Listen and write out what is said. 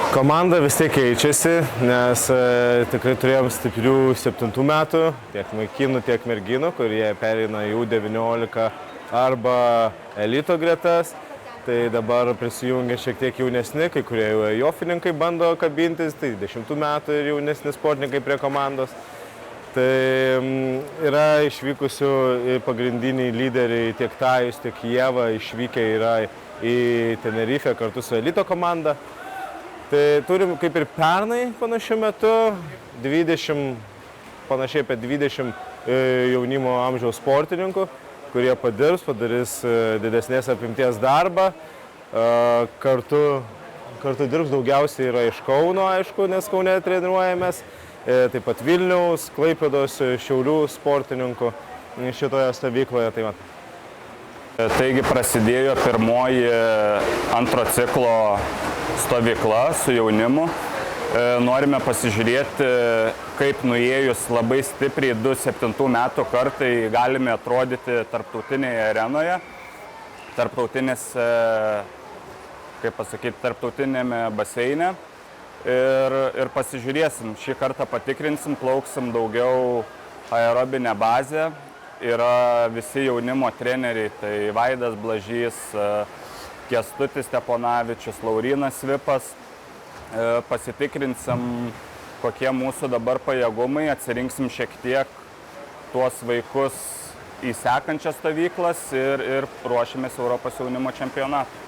Komanda vis tiek keičiasi, nes tikrai turėjom stiprių 7 metų, tiek vaikinų, tiek merginų, kurie pereina į U19 arba elito gretas. Tai dabar prisijungia šiek tiek jaunesni, kai kurie jofininkai bando kabintis, tai 10 metų ir jaunesni sportininkai prie komandos. Tai yra išvykusių pagrindiniai lyderiai tiek Tajus, tiek Ieva išvykę yra į Tenerife kartu su elito komanda. Tai turim kaip ir pernai panašiu metu, panašiai apie 20 jaunimo amžiaus sportininkų, kurie padarys didesnės apimties darbą. Kartu dirbs daugiausiai yra iš Kauno, aišku, nes Kaune treniruojamės. Taip pat Vilniaus, Klaipėdos, Šiaulių sportininkų šitoje stovykloje. Taigi prasidėjo pirmoji antro ciklo stovykla su jaunimu. Norime pasižiūrėti, kaip nuėjus labai stipriai 2-7 metų kartai galime atrodyti tarptautinėje arenoje, tarptautinėme baseine. Ir pasižiūrėsim, šį kartą patikrinsim, plauksim daugiau aerobinę bazę. Yra visi jaunimo treneriai, tai Vaidas Blažys, Kęstutis Steponavičius, Laurynas Vipas. Pasitikrinsim, kokie mūsų dabar pajėgumai, atsirinksim šiek tiek tuos vaikus į sekančias stovyklas ir ruošimės Europos jaunimo čempionatui.